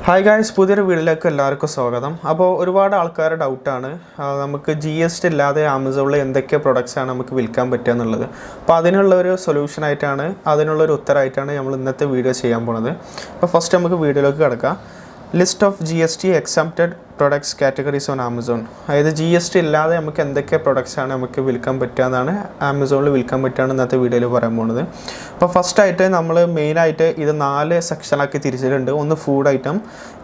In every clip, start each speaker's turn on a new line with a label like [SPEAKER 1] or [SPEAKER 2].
[SPEAKER 1] Hi guys, പുതിയൊരു വീഡിയോയിലേക്ക് എല്ലാവർക്കും സ്വാഗതം. അപ്പോൾ ഒരുപാട് ആൾക്കാരുടെ ഡൗട്ടാണ് നമുക്ക് GST ഇല്ലാതെ ആമസോണിൽ എന്തൊക്കെ പ്രൊഡക്ട്സ് ആണ് നമുക്ക് വിൽക്കാൻ പറ്റുക എന്നുള്ളത്. അപ്പോൾ അതിനുള്ള ഒരു സൊല്യൂഷൻ ആയിട്ടാണ് അതിനുള്ള ഒരു ഉത്തരമായിട്ടാണ് നമ്മൾ ഇന്നത്തെ വീഡിയോ ചെയ്യാൻ പോകുന്നത്. അപ്പോൾ ഫസ്റ്റ് നമുക്ക് വീഡിയോയിലേക്ക് കടക്കാം. List of GST exempted products categories on Amazon. അതായത് GST ഇല്ലാതെ നമുക്ക് എന്തൊക്കെ പ്രൊഡക്ട്സ് ആണ് നമുക്ക് വിൽക്കാൻ പറ്റുക എന്നാണ് ആമസോണിൽ വിൽക്കാൻ പറ്റുകയാണ് ഇന്നത്തെ വീഡിയോയിൽ പറയാൻ പോകുന്നത്. അപ്പോൾ ഫസ്റ്റായിട്ട് നമ്മൾ മെയിനായിട്ട് ഇത് 4 സെക്ഷനാക്കി തിരിച്ചിട്ടുണ്ട്. ഒന്ന് food item,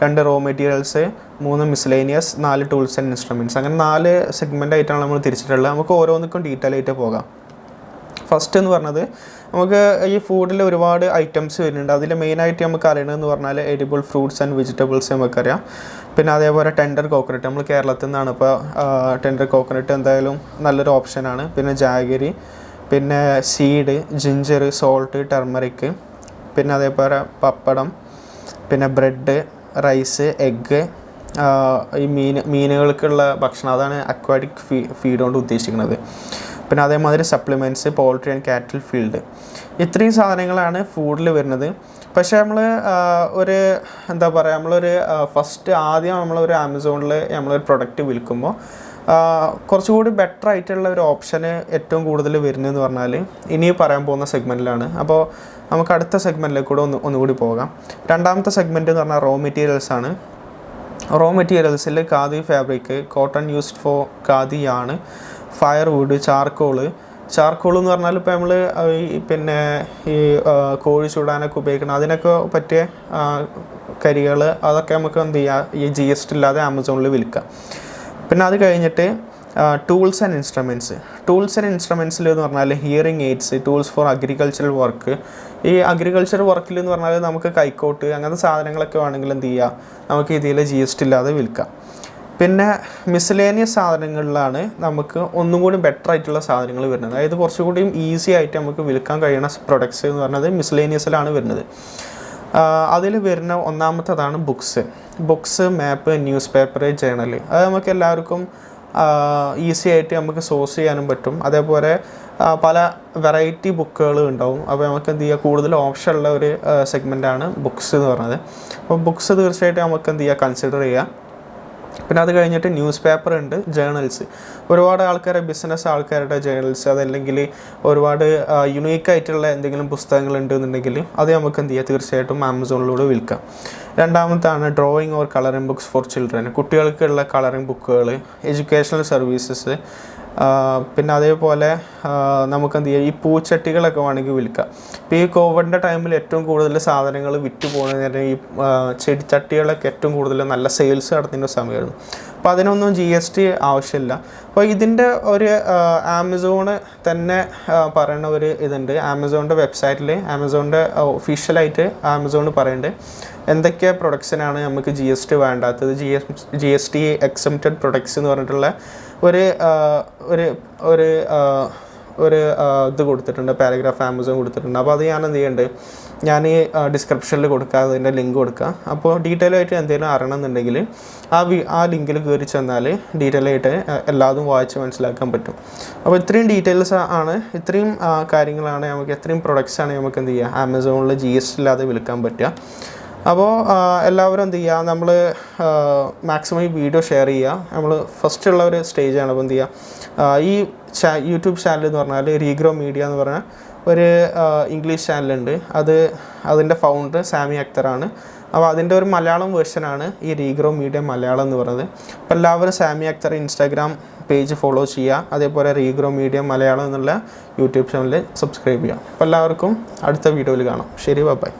[SPEAKER 1] 2 raw materials, 3 miscellaneous, 4 tools and instruments. അങ്ങനെ 4 സെഗ്മെൻ്റ് ആയിട്ടാണ് നമ്മൾ തിരിച്ചിട്ടുള്ളത്. നമുക്ക് ഓരോന്നിക്കും ഡീറ്റെയിൽ ആയിട്ട് പോകാം. ഫസ്റ്റ് എന്ന് പറഞ്ഞത് നമുക്ക് ഈ ഫുഡിൽ ഒരുപാട് ഐറ്റംസ് വരുന്നുണ്ട്. അതിൽ മെയിനായിട്ട് നമുക്ക് അറിയണമെന്ന് പറഞ്ഞാൽ എഡിബിൾ ഫ്രൂട്ട്സ് ആൻഡ് വെജിറ്റബിൾസ് നമുക്കറിയാം. പിന്നെ അതേപോലെ ടെൻഡർ കോക്കനട്ട്, നമ്മൾ കേരളത്തിൽ നിന്നാണ്. ഇപ്പോൾ ടെൻഡർ കോക്കനട്ട് എന്തായാലും നല്ലൊരു ഓപ്ഷനാണ്. പിന്നെ ജാഗരി, പിന്നെ സീഡ്, ജിഞ്ചർ, സോൾട്ട്, ടർമറിക്ക്, പിന്നെ അതേപോലെ പപ്പടം, പിന്നെ ബ്രെഡ്, റൈസ്, എഗ്ഗ്, ഈ മീനുകൾക്കുള്ള ഭക്ഷണം, അതാണ് അക്വാറ്റിക് ഫീഡ് കൊണ്ട് ഉദ്ദേശിക്കുന്നത്. പിന്നെ അതേമാതിരി സപ്ലിമെൻറ്റ്സ്, പോൾട്രി ആൻഡ് കാറ്റിൽ ഫീൽഡ്, ഇത്രയും സാധനങ്ങളാണ് ഫുഡിൽ വരുന്നത്. പക്ഷേ നമ്മൾ എന്താ പറയുക, നമ്മളൊരു ആദ്യം നമ്മളൊരു ആമസോണിൽ നമ്മളൊരു പ്രൊഡക്റ്റ് വിൽക്കുമ്പോൾ കുറച്ചുകൂടി ബെറ്റർ ആയിട്ടുള്ള ഒരു ഓപ്ഷന് ഏറ്റവും കൂടുതൽ വരുന്നതെന്ന് പറഞ്ഞാൽ ഇനി പറയാൻ പോകുന്ന സെഗ്മെൻറ്റിലാണ്. അപ്പോൾ നമുക്ക് അടുത്ത സെഗ്മെൻറ്റിലേക്ക് കൂടെ ഒന്നുകൂടി പോകാം. രണ്ടാമത്തെ സെഗ്മെൻറ്റ് എന്ന് പറഞ്ഞാൽ റോ മെറ്റീരിയൽസ് ആണ്. റോ മെറ്റീരിയൽസിൽ khadi fabric, cotton used for khadi ആണ്, ഫയർ വുഡ്, ചാർക്കോൾ എന്ന് പറഞ്ഞാൽ ഇപ്പോൾ നമ്മൾ പിന്നെ ഈ കോഴി ചൂടാനൊക്കെ ഉപയോഗിക്കണം, അതിനൊക്കെ പറ്റിയ കരികൾ, അതൊക്കെ നമുക്ക് എന്ത് ചെയ്യാം, ഈ GST ഇല്ലാതെ ആമസോണിൽ വിൽക്കാം. പിന്നെ അത് കഴിഞ്ഞിട്ട് ടൂൾസ് ആൻഡ് ഇൻസ്ട്രുമെൻറ്റ്സിൽ എന്ന് പറഞ്ഞാൽ hearing AIDS, tools for agricultural work. ഈ അഗ്രികൾച്ചർ വർക്കിൽ എന്ന് പറഞ്ഞാൽ നമുക്ക് കൈക്കോട്ട് അങ്ങനത്തെ സാധനങ്ങളൊക്കെ വേണമെങ്കിൽ എന്ത് ചെയ്യുക, നമുക്ക് ഇതിൽ GST ഇല്ലാതെ വിൽക്കാം. പിന്നെ മിസ്ലേനിയസ് സാധനങ്ങളിലാണ് നമുക്ക് ഒന്നും കൂടി ബെറ്റർ ആയിട്ടുള്ള സാധനങ്ങൾ വരുന്നത്. അതായത് കുറച്ചുകൂടിയും ഈസി ആയിട്ട് നമുക്ക് വിൽക്കാൻ കഴിയുന്ന പ്രൊഡക്ട്സ് എന്ന് പറയുന്നത് മിസ്ലേനിയസിലാണ് വരുന്നത്. അതിൽ വരുന്ന ഒന്നാമത്തേതാണ് ബുക്സ്, മാപ്പ്, ന്യൂസ് പേപ്പർ, ജേണൽ. അത് നമുക്ക് എല്ലാവർക്കും ഈസി ആയിട്ട് നമുക്ക് സോഴ്സ് ചെയ്യാനും പറ്റും. അതേപോലെ പല വെറൈറ്റി ബുക്കുകൾ ഉണ്ടാവും. അപ്പോൾ നമുക്ക് എന്ത് ചെയ്യുക, കൂടുതൽ ഓപ്ഷൻ ഉള്ള ഒരു സെഗ്മെൻറ്റാണ് ബുക്സ് എന്ന് പറയുന്നത്. അപ്പോൾ ബുക്സ് തീർച്ചയായിട്ടും നമുക്ക് എന്ത് ചെയ്യുക, കൺസിഡർ ചെയ്യുക. പിന്നെ അത് കഴിഞ്ഞിട്ട് ന്യൂസ് പേപ്പർ ഉണ്ട്, ജേണൽസ്. ഒരുപാട് ബിസിനസ് ആൾക്കാരുടെ ജേണൽസ്, അതല്ലെങ്കിൽ ഒരുപാട് യുണീക്കായിട്ടുള്ള എന്തെങ്കിലും പുസ്തകങ്ങൾ ഉണ്ടെന്നുണ്ടെങ്കിൽ അത് നമുക്ക് എന്ത് ചെയ്യുക, തീർച്ചയായിട്ടും ആമസോണിലൂടെ വിൽക്കാം. രണ്ടാമത്താണ് drawing or colouring books for children, കുട്ടികൾക്കുള്ള കളറിംഗ് ബുക്കുകൾ, എഡ്യൂക്കേഷണൽ സർവീസസ്. പിന്നെ അതേപോലെ നമുക്ക് എന്ത് ചെയ്യുക, ഈ പൂച്ചട്ടികളൊക്കെ വേണമെങ്കിൽ വിൽക്കാം. ഇപ്പോൾ ഈ കോവിഡിൻ്റെ ടൈമിൽ ഏറ്റവും കൂടുതൽ സാധനങ്ങൾ വിറ്റ് പോകുന്നതിന് ഈ ചെടിച്ചട്ടികളൊക്കെ ഏറ്റവും കൂടുതൽ നല്ല സെയിൽസ് നടത്തുന്ന സമയമായിരുന്നു. അപ്പോൾ അതിനൊന്നും GST ആവശ്യമില്ല. അപ്പോൾ ഇതിൻ്റെ ഒരു ആമസോണ് തന്നെ പറയുന്ന ഒരു ഇതുണ്ട്. ആമസോണിൻ്റെ വെബ്സൈറ്റിൽ, ആമസോണിൻ്റെ ഒഫീഷ്യലായിട്ട് ആമസോൺ പറയുന്നുണ്ട് എന്തൊക്കെ പ്രൊഡക്ട്സിനാണ് നമുക്ക് GST വേണ്ടാത്തത്. GST exempted പ്രൊഡക്ട്സ് എന്ന് പറഞ്ഞിട്ടുള്ള ഒരു ഇത് കൊടുത്തിട്ടുണ്ട്, പാരഗ്രാഫ് ആമസോൺ കൊടുത്തിട്ടുണ്ട്. അപ്പോൾ അത് ഞാൻ എന്ത് ചെയ്യുന്നുണ്ട്, ഞാൻ ഈ ഡിസ്ക്രിപ്ഷനിൽ കൊടുക്കുക, അതിൻ്റെ ലിങ്ക് കൊടുക്കുക. അപ്പോൾ ഡീറ്റെയിൽ ആയിട്ട് എന്തെങ്കിലും അറിയണമെന്നുണ്ടെങ്കിൽ ആ ലിങ്കിൽ കയറി ചെന്നാൽ ഡീറ്റെയിൽ ആയിട്ട് എല്ലാതും വായിച്ച് മനസ്സിലാക്കാൻ പറ്റും. അപ്പോൾ ഇത്രയും ഡീറ്റെയിൽസ് ആണ്, ഇത്രയും കാര്യങ്ങളാണ് നമുക്ക്, എത്രയും പ്രൊഡക്ട്സാണ് നമുക്ക് എന്ത് ചെയ്യുക, ആമസോണിൽ GST ഇല്ലാതെ വിൽക്കാൻ പറ്റുക. അപ്പോൾ എല്ലാവരും എന്ത് ചെയ്യുക, നമ്മൾ മാക്സിമം ഈ വീഡിയോ ഷെയർ ചെയ്യുക. നമ്മൾ ഫസ്റ്റുള്ള ഒരു സ്റ്റേജാണ്. അപ്പോൾ എന്ത് ചെയ്യുക, ഈ യൂട്യൂബ് ചാനൽ എന്ന് പറഞ്ഞാൽ റീഗ്രോ മീഡിയ എന്ന് പറഞ്ഞാൽ ഒരു ഇംഗ്ലീഷ് ചാനലുണ്ട്. അതിൻ്റെ ഫൗണ്ടർ സാമി അക്തറാണ്. അപ്പോൾ അതിൻ്റെ ഒരു മലയാളം വേർഷനാണ് ഈ റീഗ്രോ മീഡിയ മലയാളം എന്ന് പറയുന്നത്. അപ്പോൾ എല്ലാവരും സാമി അക്തർ ഇൻസ്റ്റാഗ്രാം പേജ് ഫോളോ ചെയ്യുക. അതേപോലെ റീഗ്രോ മീഡിയ മലയാളം എന്നുള്ള യൂട്യൂബ് ചാനൽ സബ്സ്ക്രൈബ് ചെയ്യുക. അപ്പോൾ എല്ലാവർക്കും അടുത്ത വീഡിയോയിൽ കാണാം. ശരി, ബൈ.